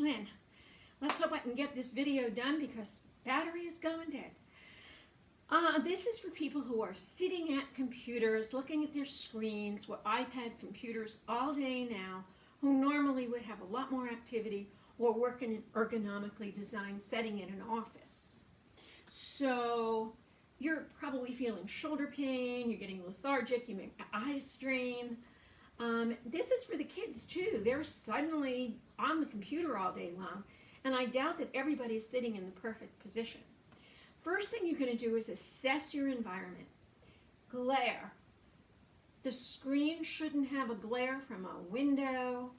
Lynn. Let's hope I can get this video done because battery is going dead. This is for people who are sitting at computers, looking at their screens, with iPad computers all day now, who normally would have a lot more activity or work in an ergonomically designed setting in an office. So you're probably feeling shoulder pain, you're getting lethargic, you may eye strain. This is for the kids too. They're suddenly on the computer all day long, and I doubt that everybody's sitting in the perfect position. First thing you're going to do is assess your environment. Glare. The screen shouldn't have a glare from a window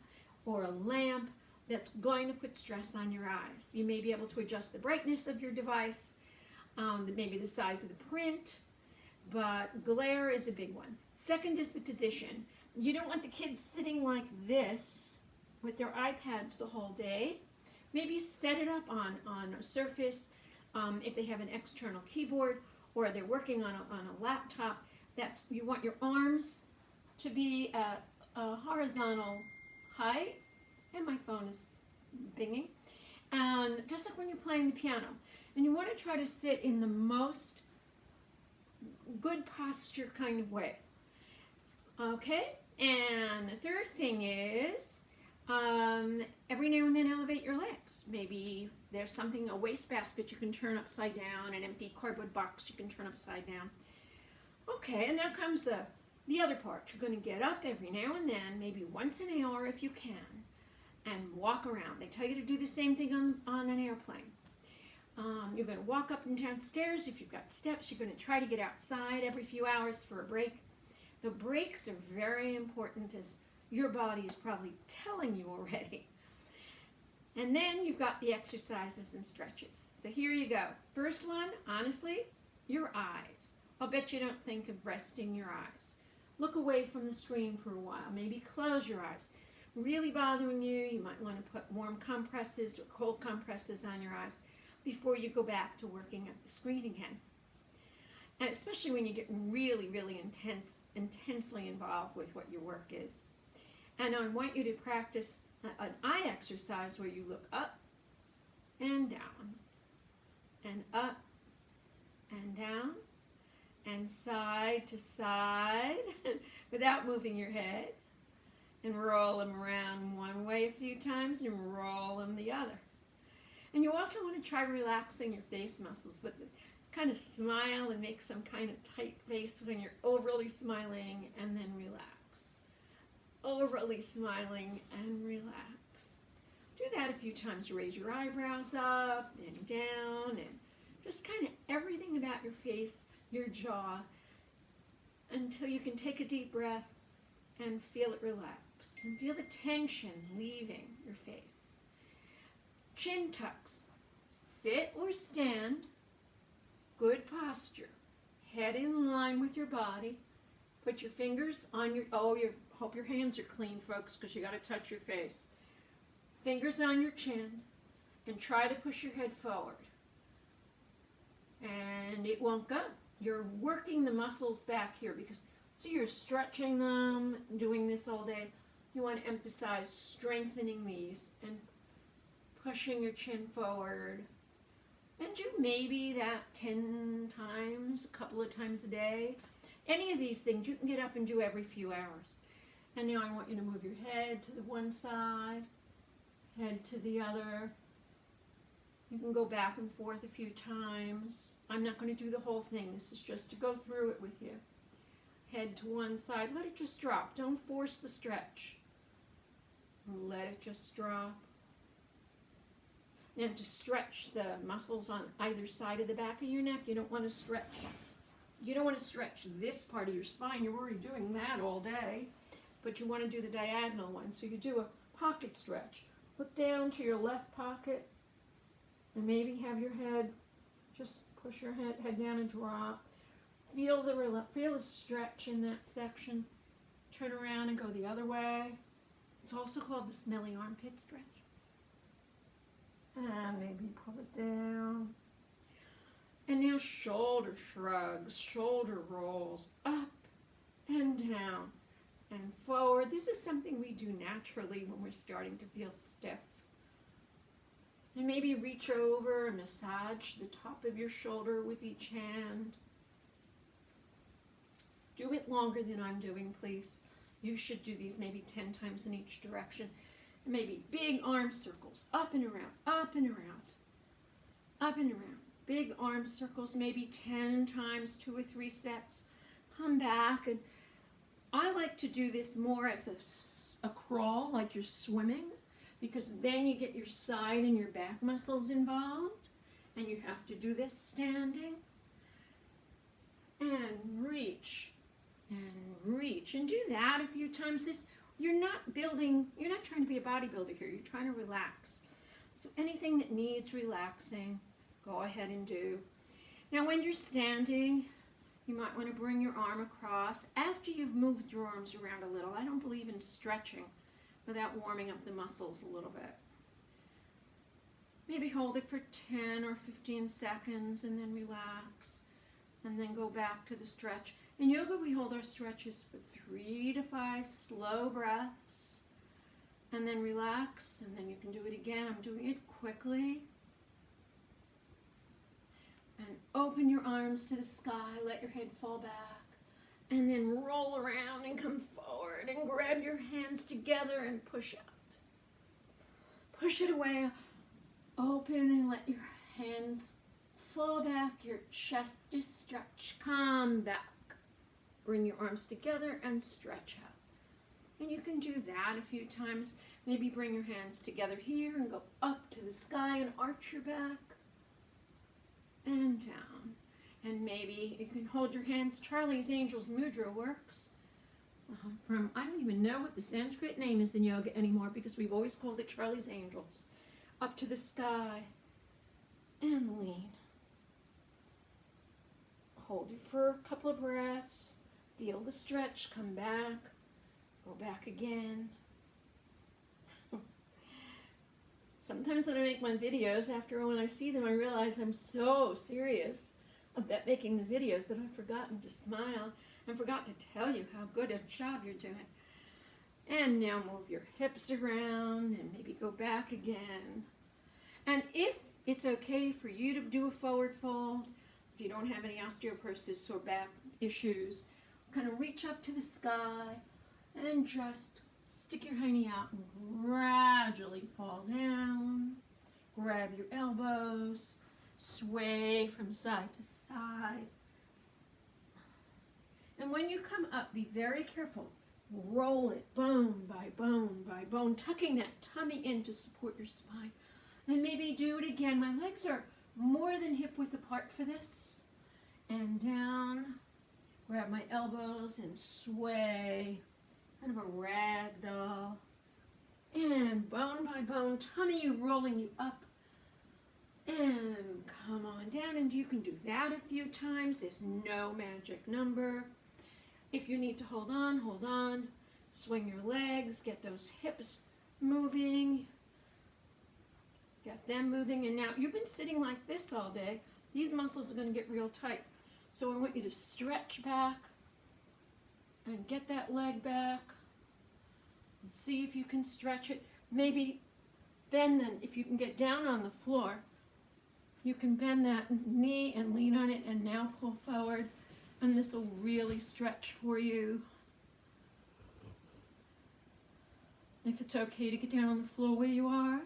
or a lamp that's going to put stress on your eyes. You may be able to adjust the brightness of your device, maybe the size of the print, but glare is a big one. Second is the position. You don't want the kids sitting like this with their iPads the whole day. Maybe set it up on a surface. If they have an external keyboard or they're working on a laptop, you want your arms to be at a horizontal height. And my phone is binging. And just like when you're playing the piano. And you want to try to sit in the most good posture kind of way. Okay? And the third thing is, every now and then elevate your legs. Maybe there's something, a wastebasket you can turn upside down, an empty cardboard box you can turn upside down. Okay, and now comes the other part. You're going to get up every now and then, maybe once an hour if you can, and walk around. They tell you to do the same thing on an airplane. You're going to walk up and down stairs. If you've got steps, you're going to try to get outside every few hours for a break. The breaks are very important, as your body is probably telling you already. And then you've got the exercises and stretches. So here you go. First one, honestly, your eyes. I'll bet you don't think of resting your eyes. Look away from the screen for a while. Maybe close your eyes. Really bothering you, you might want to put warm compresses or cold compresses on your eyes before you go back to working at the screen again. And especially when you get really, really intensely involved with what your work is. And I want you to practice an eye exercise where you look up and down, and up and down, and side to side without moving your head, and roll them around one way a few times and roll them the other. And you also want to try relaxing your face muscles, but kind of smile and make some kind of tight face when you're overly smiling, and then relax. Overly smiling and relax. Do that a few times to raise your eyebrows up and down, and just kind of everything about your face, your jaw, until you can take a deep breath and feel it relax. And feel the tension leaving your face. Chin tucks. Sit or stand. Good posture. Head in line with your body. Put your fingers on your, hope your hands are clean, folks, because you got to touch your face. Fingers on your chin, and try to push your head forward. And it won't go. You're working the muscles back here, so you're stretching them, doing this all day. You want to emphasize strengthening these and pushing your chin forward. And do maybe that 10 times, a couple of times a day. Any of these things you can get up and do every few hours. And now I want you to move your head to the one side, head to the other. You can go back and forth a few times. I'm not going to do the whole thing. This is just to go through it with you. Head to one side. Let it just drop. Don't force the stretch. Let it just drop. And to stretch the muscles on either side of the back of your neck, you don't want to stretch. You don't want to stretch this part of your spine. You're already doing that all day. But you want to do the diagonal one. So you do a pocket stretch. Look down to your left pocket. And maybe have your head, just push your head down and drop. Feel the stretch in that section. Turn around and go the other way. It's also called the smelly armpit stretch. And maybe pull it down. And now shoulder shrugs, shoulder rolls, up and down and forward. This is something we do naturally when we're starting to feel stiff. And maybe reach over and massage the top of your shoulder with each hand. Do it longer than I'm doing, please. You should do these maybe 10 times in each direction. Maybe big arm circles, up and around, up and around, up and around. Big arm circles, maybe 10 times, 2 or 3 sets. Come back, and I like to do this more as a crawl, like you're swimming, because then you get your side and your back muscles involved, and you have to do this standing. And reach, and do that a few times. You're not trying to be a bodybuilder here, you're trying to relax. So anything that needs relaxing, go ahead and do. Now when you're standing, you might want to bring your arm across after you've moved your arms around a little. I don't believe in stretching without warming up the muscles a little bit. Maybe hold it for 10 or 15 seconds and then relax, and then go back to the stretch. In yoga, we hold our stretches for 3 to 5 slow breaths, and then relax, and then you can do it again. I'm doing it quickly. And open your arms to the sky, let your head fall back, and then roll around and come forward and grab your hands together and push out. Push it away, open and let your hands fall back, your chest is stretched, come back. Bring your arms together and stretch out. And you can do that a few times. Maybe bring your hands together here and go up to the sky and arch your back. And down. And maybe you can hold your hands. Charlie's Angels Mudra works. I don't even know what the Sanskrit name is in yoga anymore, because we've always called it Charlie's Angels. Up to the sky and lean. Hold it for a couple of breaths. Feel the stretch, come back, go back again. Sometimes when I make my videos, when I see them, I realize I'm so serious about making the videos that I've forgotten to smile and forgot to tell you how good a job you're doing. And now move your hips around and maybe go back again. And if it's okay for you to do a forward fold, if you don't have any osteoporosis or back issues, kind of reach up to the sky and just stick your hiney out and gradually fall down. Grab your elbows, sway from side to side. And when you come up, be very careful. Roll it bone by bone by bone, tucking that tummy in to support your spine. And maybe do it again. My legs are more than hip width apart for this. And down. Grab my elbows and sway, kind of a rag doll. And bone by bone, tummy rolling you up. And come on down, and you can do that a few times. There's no magic number. If you need to hold on, hold on. Swing your legs, get those hips moving. Get them moving, and now you've been sitting like this all day. These muscles are going to get real tight. So I want you to stretch back and get that leg back and see if you can stretch it. Maybe bend then, if you can get down on the floor, you can bend that knee and lean on it and now pull forward, and this will really stretch for you. If it's okay to get down on the floor where you are,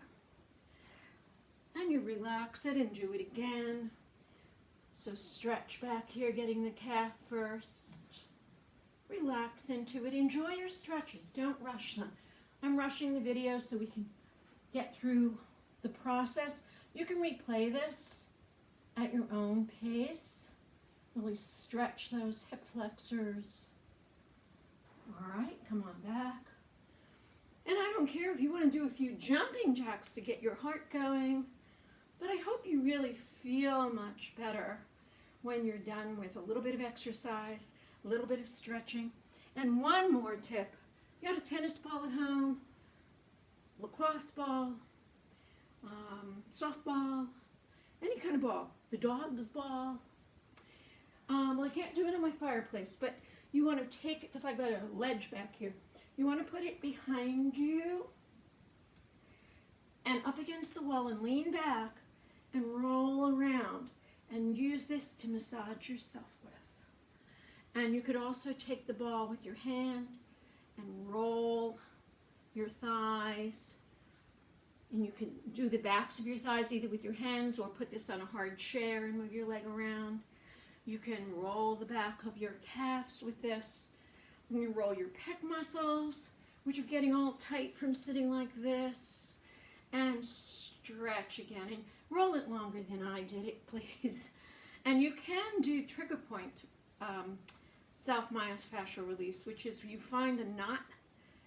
and you relax it and do it again. So stretch back here, getting the calf first. Relax into it. Enjoy your stretches. Don't rush them. I'm rushing the video so we can get through the process. You can replay this at your own pace. Really stretch those hip flexors. All right, come on back. And I don't care if you want to do a few jumping jacks to get your heart going, but I hope you really feel much better when you're done with a little bit of exercise, a little bit of stretching. And one more tip. You got a tennis ball at home, lacrosse ball, softball, any kind of ball, the dog's ball. Well, I can't do it on my fireplace, but you want to take it, because I've got a ledge back here. You want to put it behind you and up against the wall and lean back and roll around and use this to massage yourself with. And you could also take the ball with your hand and roll your thighs. And you can do the backs of your thighs either with your hands or put this on a hard chair and move your leg around. You can roll the back of your calves with this. And you roll your pec muscles, which are getting all tight from sitting like this. And stretch again. And roll it longer than I did it, please. And you can do trigger point self-myofascial release, which is you find a knot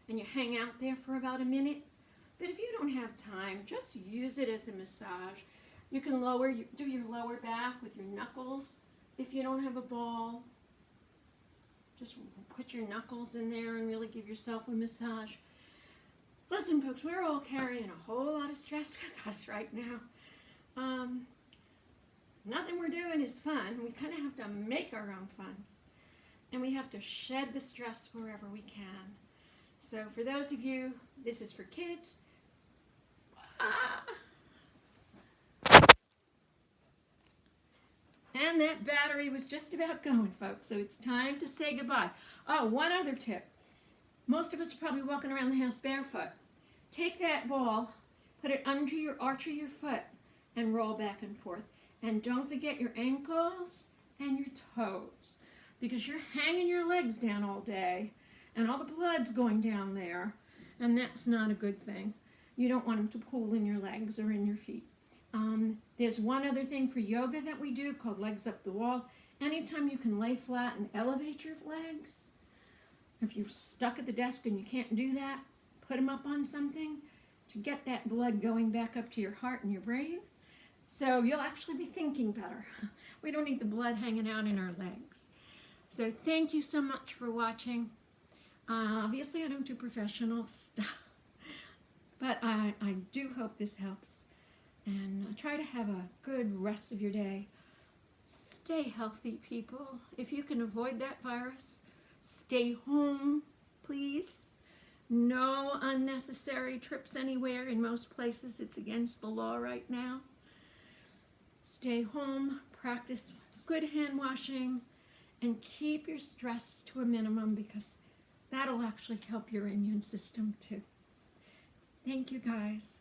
and you hang out there for about a minute. But if you don't have time, just use it as a massage. You can do your lower back with your knuckles. If you don't have a ball, just put your knuckles in there and really give yourself a massage. Listen, folks, we're all carrying a whole lot of stress with us right now. Nothing we're doing is fun. We kind of have to make our own fun. And we have to shed the stress wherever we can. So for those of you, this is for kids. And that battery was just about going, folks. So it's time to say goodbye. Oh, one other tip. Most of us are probably walking around the house barefoot. Take that ball, put it under your arch of your foot, and roll back and forth. And don't forget your ankles and your toes, because you're hanging your legs down all day, and all the blood's going down there, and that's not a good thing. You don't want them to pool in your legs or in your feet. There's one other thing for yoga that we do called legs up the wall. Anytime you can lay flat and elevate your legs, if you're stuck at the desk and you can't do that, put them up on something to get that blood going back up to your heart and your brain. So you'll actually be thinking better. We don't need the blood hanging out in our legs. So thank you so much for watching. Obviously I don't do professional stuff, but I do hope this helps. And try to have a good rest of your day. Stay healthy, people. If you can avoid that virus, stay home, please. No unnecessary trips anywhere. In most places, it's against the law right now. Stay home, practice good hand washing, and keep your stress to a minimum, because that'll actually help your immune system too. Thank you, guys.